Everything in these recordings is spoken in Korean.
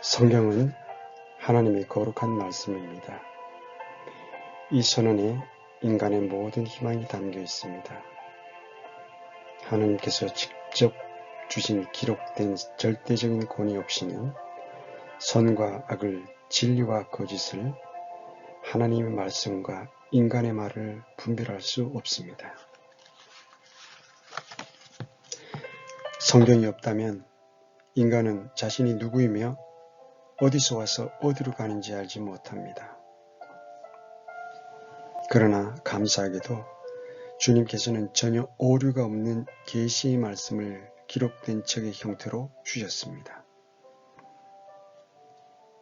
성경은 하나님의 거룩한 말씀입니다. 이 선언에 인간의 모든 희망이 담겨 있습니다. 하나님께서 직접 주신 기록된 절대적인 권위 없이는 선과 악을, 진리와 거짓을 하나님의 말씀과 인간의 말을 분별할 수 없습니다. 성경이 없다면 인간은 자신이 누구이며 어디서 와서 어디로 가는지 알지 못합니다. 그러나 감사하게도 주님께서는 전혀 오류가 없는 계시의 말씀을 기록된 책의 형태로 주셨습니다.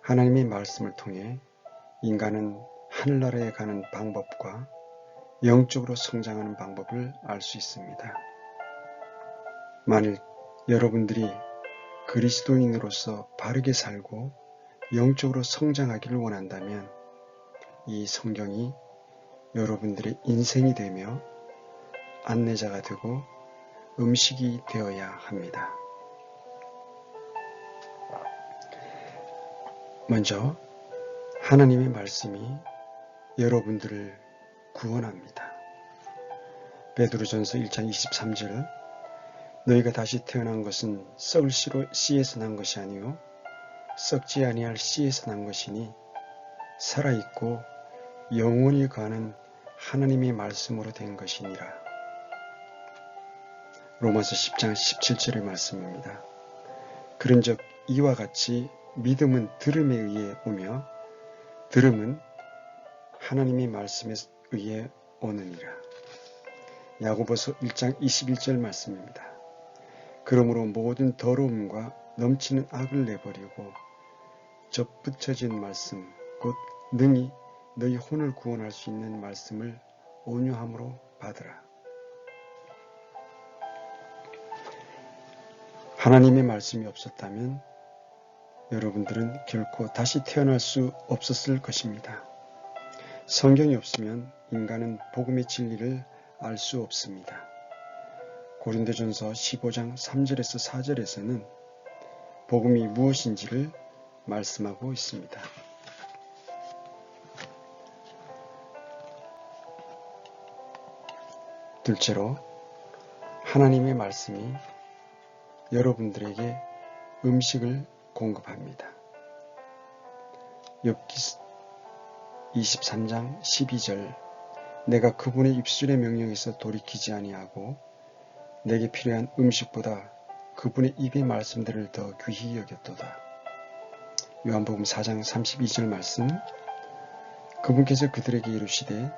하나님의 말씀을 통해 인간은 하늘나라에 가는 방법과 영적으로 성장하는 방법을 알 수 있습니다. 만일 여러분들이 그리스도인으로서 바르게 살고 영적으로 성장하기를 원한다면 이 성경이 여러분들의 인생이 되며 안내자가 되고 음식이 되어야 합니다. 먼저 하나님의 말씀이 여러분들을 구원합니다. 베드로전서 1장 23절 너희가 다시 태어난 것은 썩을 씨에서 난 것이 아니요 썩지 아니할 씨에서 난 것이니 살아있고 영원히 가는 하나님의 말씀으로 된 것이니라. 로마서 10장 17절의 말씀입니다. 그런즉 이와 같이 믿음은 들음에 의해 오며 들음은 하나님의 말씀에 의해 오느니라. 야고보서 1장 21절 말씀입니다. 그러므로 모든 더러움과 넘치는 악을 내버리고 접붙여진 말씀 곧 능히 너희 혼을 구원할 수 있는 말씀을 온유함으로 받으라. 하나님의 말씀이 없었다면 여러분들은 결코 다시 태어날 수 없었을 것입니다. 성경이 없으면 인간은 복음의 진리를 알 수 없습니다. 고린도전서 15장 3절에서 4절에서는 복음이 무엇인지를 말씀하고 있습니다. 둘째로 하나님의 말씀이 여러분들에게 음식을 공급합니다. 욥기 23장 12절 내가 그분의 입술의 명령에서 돌이키지 아니하고 내게 필요한 음식보다 그분의 입의 말씀들을 더 귀히 여겼도다. 요한복음 4장 32절 말씀 그분께서 그들에게 이르시되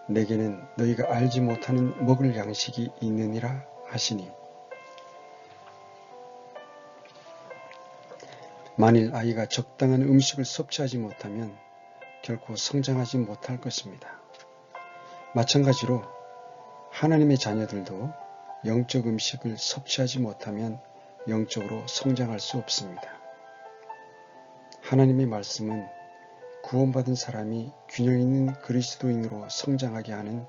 내게는 너희가 알지 못하는 먹을 양식이 있느니라 하시니 만일 아이가 적당한 음식을 섭취하지 못하면 결코 성장하지 못할 것입니다. 마찬가지로 하나님의 자녀들도 영적 음식을 섭취하지 못하면 영적으로 성장할 수 없습니다. 하나님의 말씀은 구원받은 사람이 균형 있는 그리스도인으로 성장하게 하는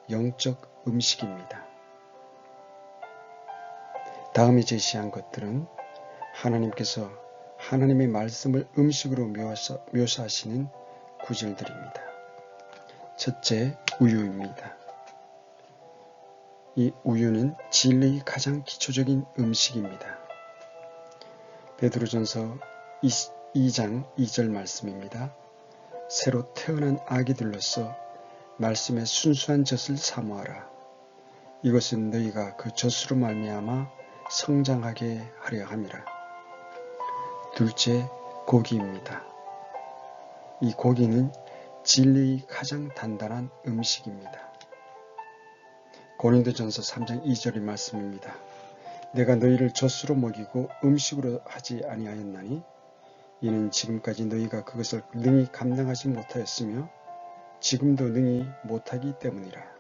영적 음식입니다. 다음에 제시한 것들은 하나님께서 하나님의 말씀을 음식으로 묘사하시는 구절들입니다. 첫째, 우유입니다. 이 우유는 진리의 가장 기초적인 음식입니다. 베드로전서 2장 2절 말씀입니다. 새로 태어난 아기들로서 말씀의 순수한 젖을 사모하라. 이것은 너희가 그 젖으로 말미암아 성장하게 하려 함이라. 둘째, 고기입니다. 이 고기는 진리의 가장 단단한 음식입니다. 고린도전서 3장 2절의 말씀입니다. 내가 너희를 젖으로 먹이고 음식으로 하지 아니하였나니 이는 지금까지 너희가 그것을 능히 감당하지 못하였으며 지금도 능히 못하기 때문이라.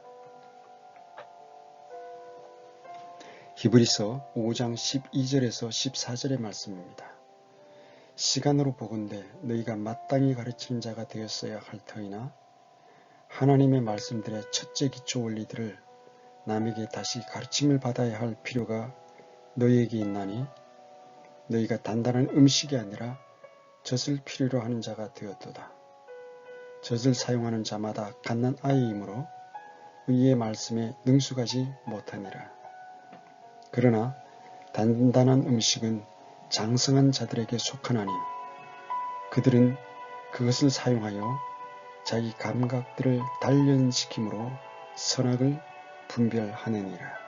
히브리서 5장 12절에서 14절의 말씀입니다. 시간으로 보건대 너희가 마땅히 가르치는 자가 되었어야 할 터이나 하나님의 말씀들의 첫째 기초 원리들을 남에게 다시 가르침을 받아야 할 필요가 너희에게 있나니 너희가 단단한 음식이 아니라 젖을 필요로 하는 자가 되었도다. 젖을 사용하는 자마다 갓난 아이이므로 의의 말씀에 능숙하지 못하니라. 그러나 단단한 음식은 장성한 자들에게 속하나니 그들은 그것을 사용하여 자기 감각들을 단련시킴으로 선악을 분별하느니라.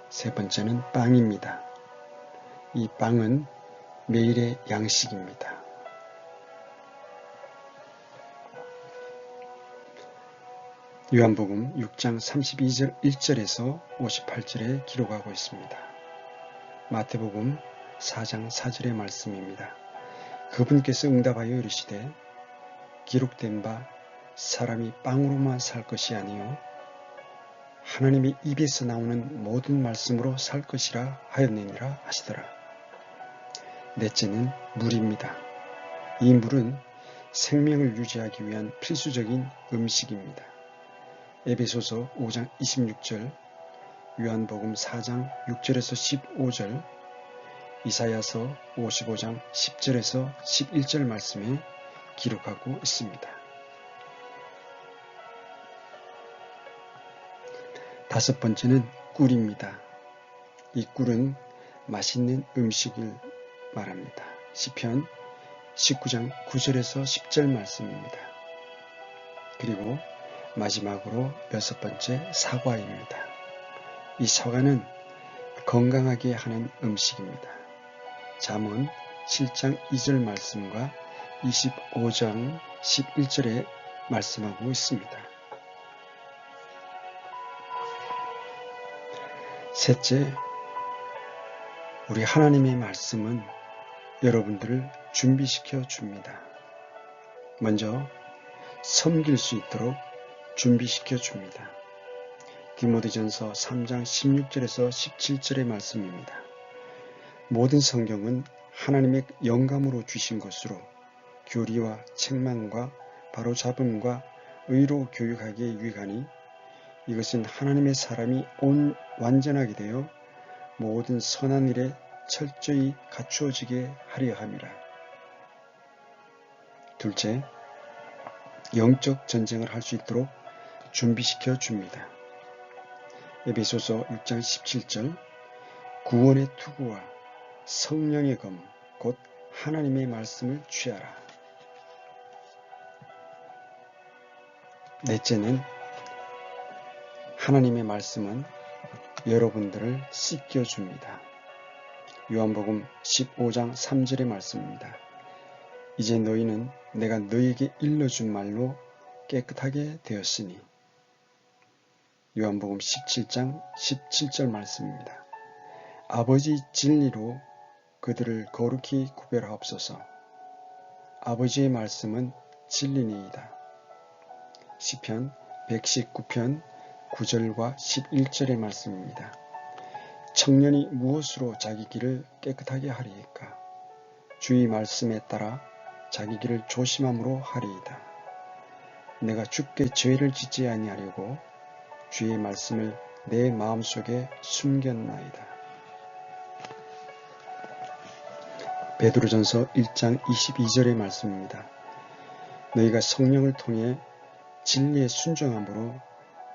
세 번째는 빵입니다. 이 빵은 매일의 양식입니다. 요한복음 6장 32절 1절에서 58절에 기록하고 있습니다. 마태복음 4장 4절의 말씀입니다. 그분께서 응답하여 이르시되 기록된 바 사람이 빵으로만 살 것이 아니요 하나님의 입에서 나오는 모든 말씀으로 살 것이라 하였느니라 하시더라. 넷째는 물입니다. 이 물은 생명을 유지하기 위한 필수적인 음식입니다. 에베소서 5장 26절, 요한복음 4장 6절에서 15절, 이사야서 55장 10절에서 11절 말씀에 기록하고 있습니다. 다섯 번째는 꿀입니다. 이 꿀은 맛있는 음식을 말합니다. 시편 19장 9절에서 10절 말씀입니다. 그리고 마지막으로 여섯 번째 사과입니다. 이 사과는 건강하게 하는 음식입니다. 잠언 7장 2절 말씀과 25장 11절에 말씀하고 있습니다. 셋째, 우리 하나님의 말씀은 여러분들을 준비시켜 줍니다. 먼저 섬길 수 있도록 준비시켜 줍니다. 디모데전서 3장 16절에서 17절의 말씀입니다. 모든 성경은 하나님의 영감으로 주신 것으로 교리와 책망과 바로잡음과 의로 교육하기에 유익하니 이것은 하나님의 사람이 완전하게 되어 모든 선한 일에 철저히 갖추어지게 하려 함이라. 둘째, 영적 전쟁을 할 수 있도록 준비시켜 줍니다. 에베소서 6장 17절, 구원의 투구와 성령의 검, 곧 하나님의 말씀을 취하라. 넷째는 하나님의 말씀은 여러분들을 씻겨줍니다. 요한복음 15장 3절의 말씀입니다. 이제 너희는 내가 너희에게 일러준 말로 깨끗하게 되었으니. 요한복음 17장 17절 말씀입니다. 아버지 진리로 그들을 거룩히 구별하옵소서. 아버지의 말씀은 진리니이다. 시편 119편 9절과 11절의 말씀입니다. 청년이 무엇으로 자기 길을 깨끗하게 하리이까? 주의 말씀에 따라 자기 길을 조심함으로 하리이다. 내가 주께 죄를 짓지 아니하려고 주의 말씀을 내 마음속에 숨겼나이다. 베드로전서 1장 22절의 말씀입니다. 너희가 성령을 통해 진리에 순종함으로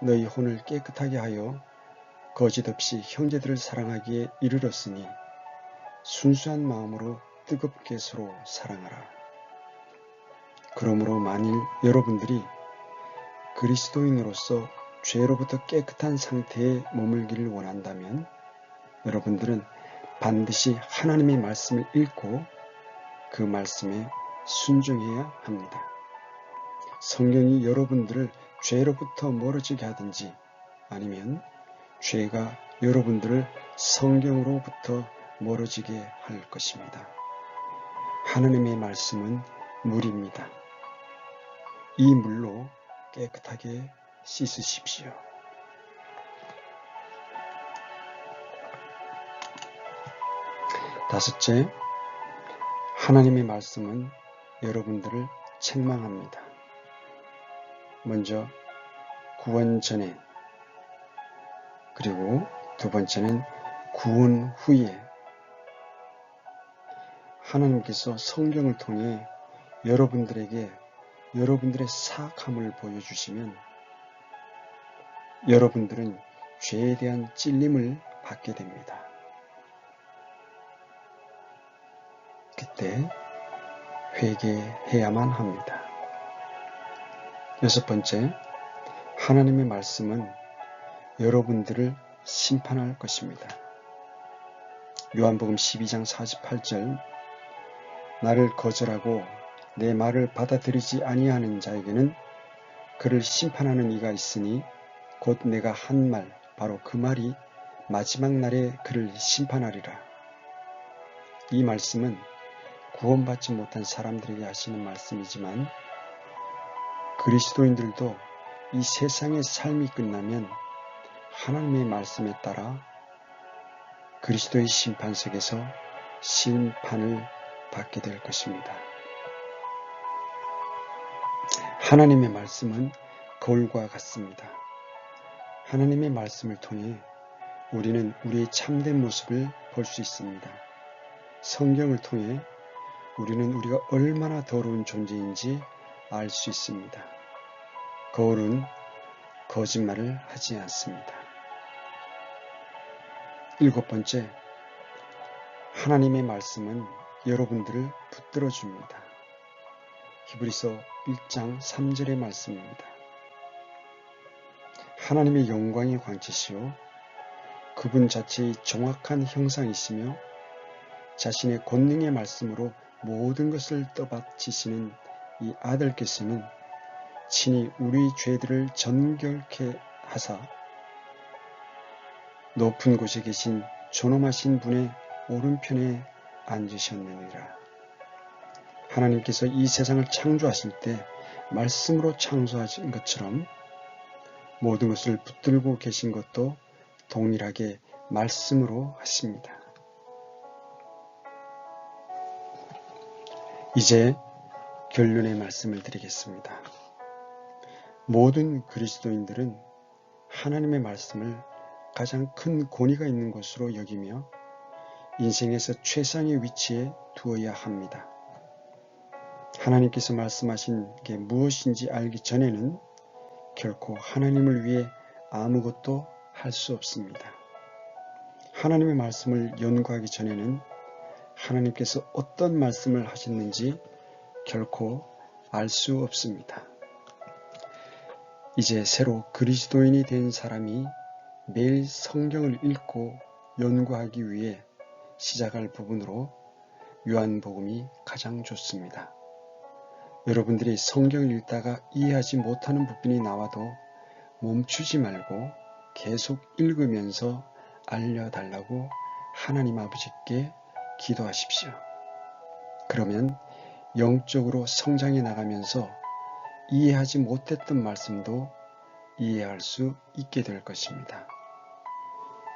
너희 혼을 깨끗하게 하여 거짓 없이 형제들을 사랑하기에 이르렀으니 순수한 마음으로 뜨겁게 서로 사랑하라. 그러므로 만일 여러분들이 그리스도인으로서 죄로부터 깨끗한 상태에 머물기를 원한다면 여러분들은 반드시 하나님의 말씀을 읽고 그 말씀에 순종해야 합니다. 성경이 여러분들을 죄로부터 멀어지게 하든지 아니면 죄가 여러분들을 성경으로부터 멀어지게 할 것입니다. 하나님의 말씀은 물입니다. 이 물로 깨끗하게 씻으십시오. 다섯째, 하나님의 말씀은 여러분들을 책망합니다. 먼저 구원 전에, 그리고 두 번째는 구원 후에 하나님께서 성경을 통해 여러분들에게 여러분들의 사악함을 보여주시면 여러분들은 죄에 대한 찔림을 받게 됩니다. 그때 회개해야만 합니다. 여섯 번째, 하나님의 말씀은 여러분들을 심판할 것입니다. 요한복음 12장 48절, 나를 거절하고 내 말을 받아들이지 아니하는 자에게는 그를 심판하는 이가 있으니 곧 내가 한 말, 바로 그 말이 마지막 날에 그를 심판하리라. 이 말씀은 구원받지 못한 사람들에게 하시는 말씀이지만 그리스도인들도 이 세상의 삶이 끝나면 하나님의 말씀에 따라 그리스도의 심판석에서 심판을 받게 될 것입니다. 하나님의 말씀은 거울과 같습니다. 하나님의 말씀을 통해 우리는 우리의 참된 모습을 볼 수 있습니다. 성경을 통해 우리는 우리가 얼마나 더러운 존재인지 알 수 있습니다. 거울은 거짓말을 하지 않습니다. 일곱 번째, 하나님의 말씀은 여러분들을 붙들어 줍니다. 히브리서 1장 3절의 말씀입니다. 하나님의 영광의 광채시요 그분 자체의 정확한 형상이시며 자신의 권능의 말씀으로 모든 것을 떠받치시는 이 아들께서는 친히 우리 죄들을 정결케 하사 높은 곳에 계신 존엄하신 분의 오른편에 앉으셨느니라. 하나님께서 이 세상을 창조하실 때 말씀으로 창조하신 것처럼 모든 것을 붙들고 계신 것도 동일하게 말씀으로 하십니다. 이제 결론의 말씀을 드리겠습니다. 모든 그리스도인들은 하나님의 말씀을 가장 큰 권위가 있는 것으로 여기며 인생에서 최상의 위치에 두어야 합니다. 하나님께서 말씀하신 게 무엇인지 알기 전에는 결코 하나님을 위해 아무것도 할 수 없습니다. 하나님의 말씀을 연구하기 전에는 하나님께서 어떤 말씀을 하셨는지 결코 알 수 없습니다. 이제 새로 그리스도인이 된 사람이 매일 성경을 읽고 연구하기 위해 시작할 부분으로 요한복음이 가장 좋습니다. 여러분들이 성경을 읽다가 이해하지 못하는 부분이 나와도 멈추지 말고 계속 읽으면서 알려달라고 하나님 아버지께 기도하십시오. 그러면 영적으로 성장해 나가면서 이해하지 못했던 말씀도 이해할 수 있게 될 것입니다.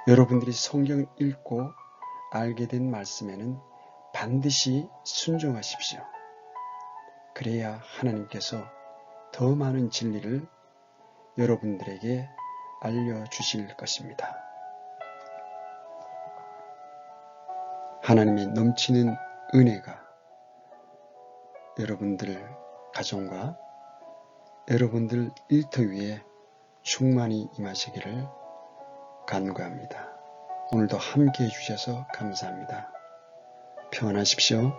여러분들이 성경을 읽고 알게 된 말씀에는 반드시 순종하십시오. 그래야 하나님께서 더 많은 진리를 여러분들에게 알려주실 것입니다. 하나님의 넘치는 은혜가 여러분들 가정과 여러분들 일터 위에 충만히 임하시기를 간구합니다. 오늘도 함께해 주셔서 감사합니다. 평안하십시오.